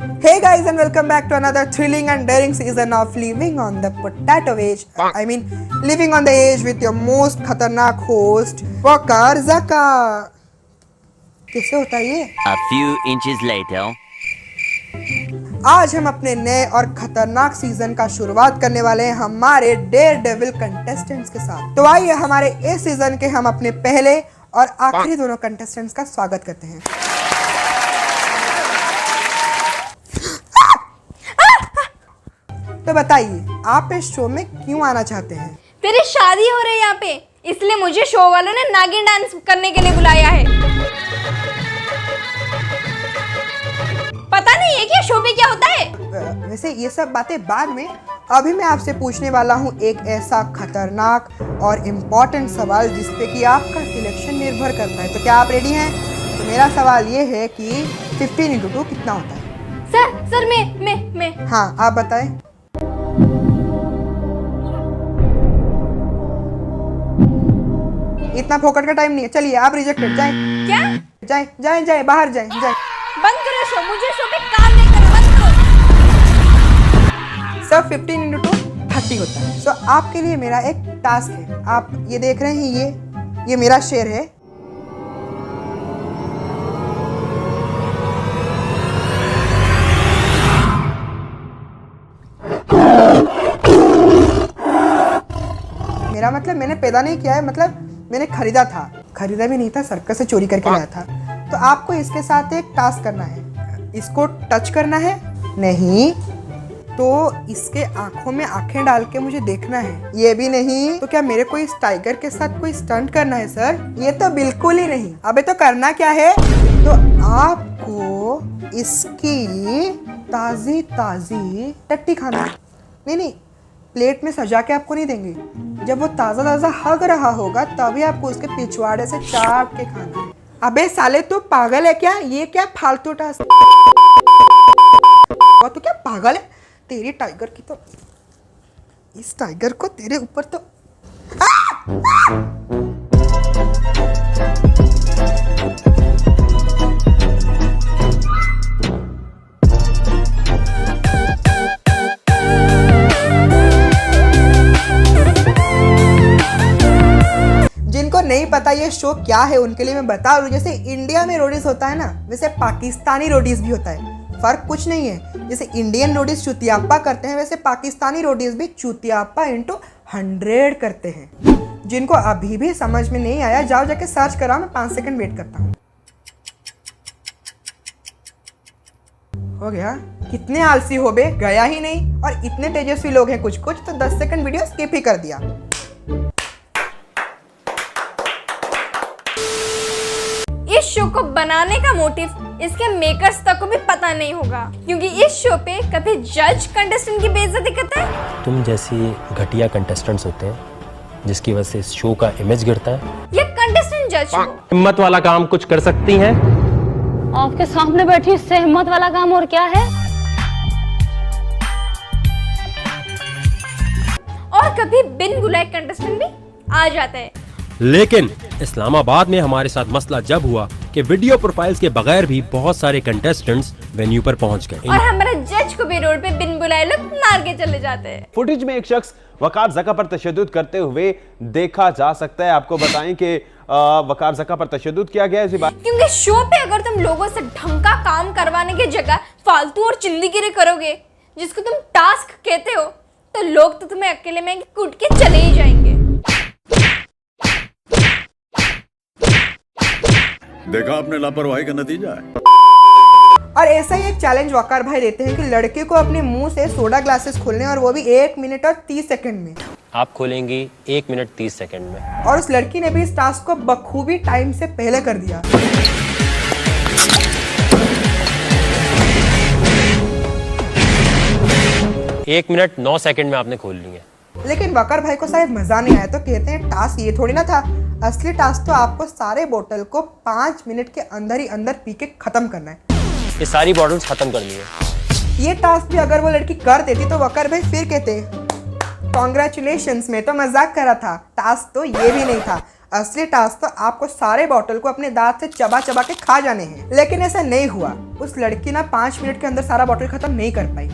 Hey guys and welcome back to another thrilling and daring season of Living on the Potato Age. I mean, Living on the Age with your most खतरनाक host, वकार ज़का। कैसे होता है ये? A few inches later. आज हम अपने नए और खतरनाक सीजन का शुरुआत करने वाले हैं हमारे डेयर डेविल कंटेस्टेंट्स के साथ। तो आइए हमारे इस सीजन के हम अपने पहले और आखिरी दोनों कंटेस्टेंट्स का स्वागत करते हैं। तो बताइए, आप इस शो में क्यों आना चाहते हैं? तेरी शादी हो रही है यहाँ पे, इसलिए मुझे शो वालों ने नागिन डांस करने के लिए बुलाया है। पता नहीं है क्या शो में क्या होता है? वैसे ये सब बातें बाद में। अभी मैं आपसे पूछने वाला हूँ एक ऐसा खतरनाक और इम्पोर्टेंट सवाल जिस पे कि आपका सिलेक्शन निर्भर करता है। तो क्या आप रेडी हैं? तो मेरा सवाल ये है कि 15 × 2 कितना होता है? सर मैं हाँ, आप बताएं। इतना फोकट का टाइम नहीं है। चलिए, आप रिजेक्टेड। जाएं। क्या? जाएं, बाहर जाएं। बंद करो शो, मुझे शो पे काम नहीं करना, बंद करो। सब 15 × 2 30 होता है। सो आपके लिए मेरा एक टास्क है। आप ये देख रहे हैं, ये मेरा शेर है। मेरा मतलब मैंने पैदा नहीं किया है, मतलब मैंने खरीदा था। खरीदा भी नहीं था, सर्कस से चोरी करके लाया था। तो आपको इसके साथ एक टास्क करना है। इसको टच करना है नहीं, तो इसके आंखों में आंखें डाल के मुझे देखना है। ये भी नहीं तो क्या मेरे को इस टाइगर के साथ कोई स्टंट करना है? सर, ये तो बिल्कुल ही नहीं। अबे तो करना क्या है? तो आपको इसकी ताजी टट्टी खाना है। नहीं, प्लेट में सजा के आपको नहीं देंगे। जब वो ताज़ा हग रहा होगा तभी आपको उसके पिछवाड़े से चाट के खाना है। अबे साले, तू पागल है क्या? ये क्या फालतू टास्क? तू क्या पागल है? तेरी टाइगर की तो, इस टाइगर को तेरे ऊपर तो जिनको नहीं पता ये शो क्या है उनके लिए मैं बता दूं। जैसे इंडिया में रोडीज होता है ना, वैसे पाकिस्तानी रोडीज भी होता है। फर्क कुछ नहीं है। जैसे इंडियन रोडीज चुतियाप्पा करते हैं, वैसे पाकिस्तानी रोडीज भी चुतियाप्पा × 100 करते हैं। जिनको अभी भी समझ में नहीं आया, जाओ जाके सर्च करा। मैं 5 सेकंड वेट करता हूँ। हो गया? कितने आलसी हो बे, गया ही नहीं। और इतने तेजस्वी लोग हैं कुछ तो 10 सेकंड वीडियो स्किप ही कर दिया। इस शो को बनाने का मोटिव इसके मेकर्स तक को भी पता नहीं होगा, क्योंकि इस शो पे कभी जज कंटेस्टेंट की बेइज्जती करता है। तुम जैसी घटिया कंटेस्टेंट्स होते हैं जिसकी वजह से इस शो का इमेज गिरता है। ये कंटेस्टेंट जज हो। हिम्मत वाला काम कुछ कर सकती हैं? आपके सामने बैठी इससे हिम्मत वाला काम और क्या है? और कभी बिन बुलाए कंटेस्टेंट भी आ जाता है। लेकिन इस्लामाबाद में हमारे साथ मसला जब हुआ कि वीडियो प्रोफाइल्स के बगैर भी बहुत सारे कंटेस्टेंट्स वेन्यू पर पहुंच गए और हमारे जज को भी रोड पे बिन बुलाए लोग मार के चले जाते हैं। फुटेज में एक शख्स वकार ज़का पर तशद्दुद करते हुए देखा जा सकता है। आपको बताएं कि वकार ज़का पर तशद्दुद किया गया है इसी बात, क्योंकि शो पे अगर तुम लोगों से ढंग का काम करवाने की जगह फालतू और चिंदीगिरी करोगे, जिसको तुम टास्क कहते हो, तो लोग तो तुम्हें अकेले में कूट के चले ही जाएंगे। देखा आपने लापरवाही का नतीजा है। और ऐसा ही एक चैलेंज वकार भाई देते हैं कि लड़के को अपने मुंह से सोडा ग्लासेस खोलने, और वो भी 1 मिनट और 30 सेकंड में। आप खोलेंगी 1 मिनट 30 सेकंड में। और उस लड़की ने भी इस टास्क को बखूबी टाइम से पहले कर दिया। 1 मिनट 9 सेकंड में आपने खोल ली है। लेकिन वकार भाई को शायद मजा नहीं आया, तो कहते हैं टास्क ये थोड़ी ना था। असली टास्क तो आपको सारे बोतल को 5 मिनट के अंदर ही अंदर पी के खत्म करना है। ये सारी बॉटल्स खत्म कर ली है। ये टास्क भी अगर वो लड़की कर देती तो वकार भाई फिर कहते कॉन्ग्रेचुलेशंस, में तो मजाक करा था, टास्क तो ये भी नहीं था। असली टास्क तो आपको सारे बॉटल को अपने दांत से चबा चबा के खा जाने हैं, लेकिन ऐसा नहीं हुआ। उस लड़की ना 5 मिनट के अंदर सारा बॉटल खत्म नहीं कर पाई।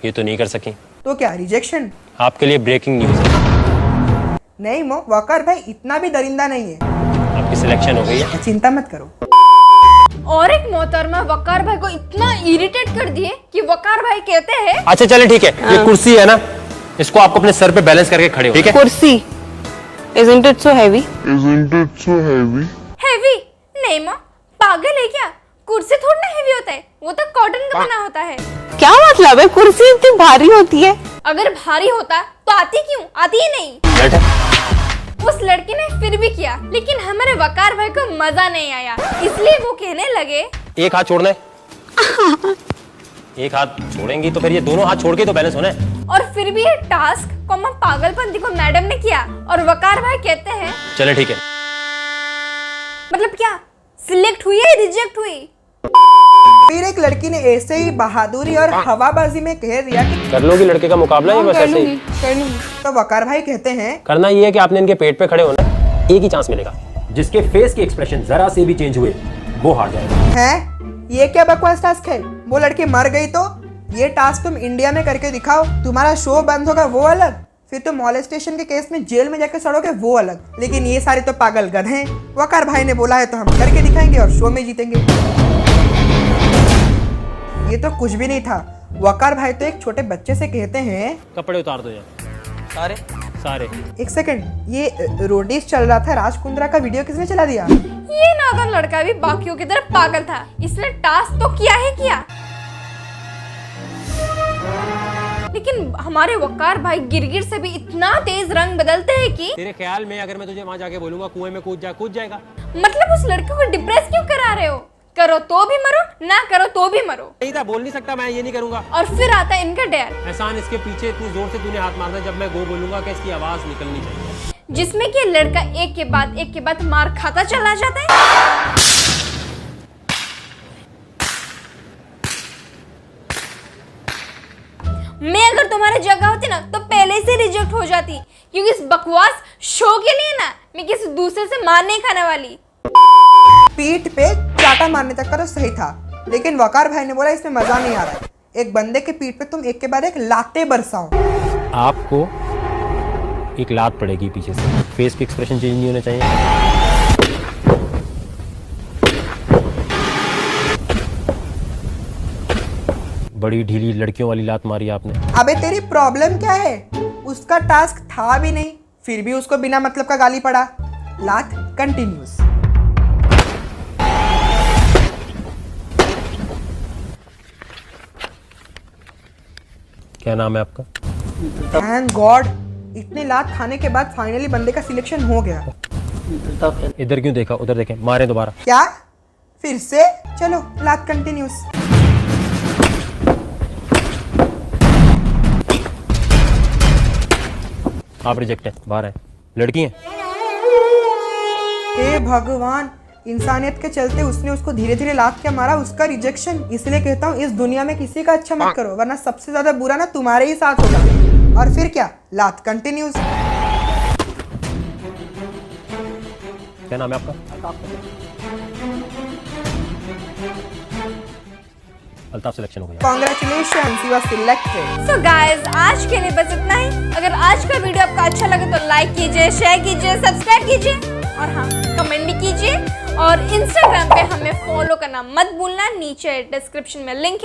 ये तो नहीं कर सकी। तो क्या रिजेक्शन? आपके लिए ब्रेकिंग न्यूज है, नहीं मो, वकार भाई इतना भी दरिंदा नहीं है। आपकी सिलेक्शन हो गई है। चिंता मत करो। और एक मोहतरमा वकार भाई को इतना इरिटेट कर दिए कि वकार भाई कहते हैं, अच्छा चले ठीक है, ये कुर्सी है ना, इसको आपको अपने सर पे बैलेंस करके खड़े हो, ठीक है? कुर्सी isn't it so heavy? Heavy नहीं माँ, पागल है क्या? कुर्सी थोड़ा ना हैवी होता है, वो तो कॉटन का बना होता है। क्या मतलब है? कुर्सी इतनी भारी होती है? अगर भारी होता तो आती क्यों? आती ही नहीं। बैठे। उस लड़की ने फिर भी किया, लेकिन हमारे वकार भाई को मजा नहीं आया, इसलिए वो कहने लगे, एक हाथ छोड़ना है। एक हाथ छोड़ेंगी तो फिर ये दोनों हाथ छोड़ के तो बैलेंस होना है। और फिर भी ये टास्क कॉमा पागलपंती को मैडम ने किया और वकार भाई कहते हैं, चले ठीक है। मतलब क्या सिलेक्ट हुई है रिजेक्ट हुई? फिर एक लड़की ने ऐसे ही बहादुरी और हवाबाजी में कह दिया कि कर लोगी लड़के का मुकाबला, ये बस ऐसे ही तो वकार भाई कहते हैं, करना ये है कि आपने इनके पेट पे खड़े होना, एक ही चांस मिलेगा। जिसके फेस के एक्सप्रेशन जरा से भी चेंज हुए वो हार जाएगा। हैं? ये क्या बकवास टास्क है? वो लड़की मर गई तो ये टास्क तुम इंडिया में करके दिखाओ, तुम्हारा शो बंद होगा वो अलग, फिर तुम मॉलेस्टेशन के केस में जेल में जाकर सड़ोगे वो अलग। लेकिन ये सारे तो पागल गधे हैं। वकार भाई ने बोला है तो हम करके दिखाएंगे और शो में जीतेंगे। ये तो कुछ भी नहीं था। वकार भाई तो एक छोटे बच्चे से कहते हैं, कपड़े उतार दो यार। सारे एक सेकंड, ये रोडीज चल रहा था, राज कुंद्रा का वीडियो किसने चला दिया? ये नादान लड़का भी बाकियों की तरह पागल था, इसने टास्क तो किया ही किया। लेकिन हमारे वकार भाई गिरगिर से भी इतना तेज रंग बदलते हैं कि तेरे ख्याल में अगर मैं तुझे वहां जाके बोलूंगा कुएं में कूद जाएगा? मतलब उस लड़के को डिप्रेस क्यों करा रहे हो? करो तो भी मरो, ना करो तो भी मरो। नहीं था, बोल नहीं सकता मैं, ये नहीं करूंगा। और फिर आता है इनका डेयर, एहसान इसके पीछे इतनी जोर से तूने हाथ मारना जब मैं गो बोलूंगा कि इसकी आवाज निकलनी चाहिए, जिसमें कि लड़का एक के बाद मार खाता चला जाता है। मैं अगर तुम्हारी जगह होती ना तो पहले से रिजेक्ट हो जाती, क्योंकि इस बकवास शो के लिए ना मैं किसी दूसरे से मार नहीं खाने वाली। पीठ पे चाटा मारने तक का तो सही था, लेकिन वकार भाई ने बोला इसमें मजा नहीं आ रहा है। एक बंदे के पीठ पे तुम एक के बाद एक लाते बरसाओ। आपको एक लात पड़ेगी पीछे से। फेस के एक्सप्रेशन चेंज नहीं होने चाहिए। बड़ी ढीली लड़कियों वाली लात मारी आपने। अबे तेरी प्रॉब्लम क्या है? उसका टास्क था भी नहीं, फिर भी उसको बिना मतलब का गाली पड़ा। लात कंटिन्यूस। क्या नाम है आपका? थैंक गॉड, इतने लात खाने के बाद फाइनली बंदे का सिलेक्शन हो गया। इधर क्यों देखा, उधर देखें, मारे दोबारा। क्या? फिर से? चलो लात कंटिन्यूस। आप रिजेक्ट हैं, बाहर हैं। लड़की हैं? हे भगवान, इंसानियत के चलते उसने उसको धीरे धीरे लात क्या मारा, उसका रिजेक्शन। इसलिए कहता हूँ इस दुनिया में किसी का अच्छा मत करो, वरना सबसे ज्यादा बुरा ना तुम्हारे ही साथ होगा। और फिर क्या? लात कंटिन्यूस। क्या नाम है आपका? अल्ताफ सिलेक्शन हो गया। Congratulation, you are selected. So guys, आज के लिए बस इतना ही। अगर आज का वीडियो आपको अच्छा लगे तो लाइक कीजिए, शेयर कीजिए, सब्सक्राइब कीजिए और हाँ कमेंट भी कीजिए। और इंस्टाग्राम पे हमें फॉलो करना मत भूलना, नीचे डिस्क्रिप्शन में लिंक है।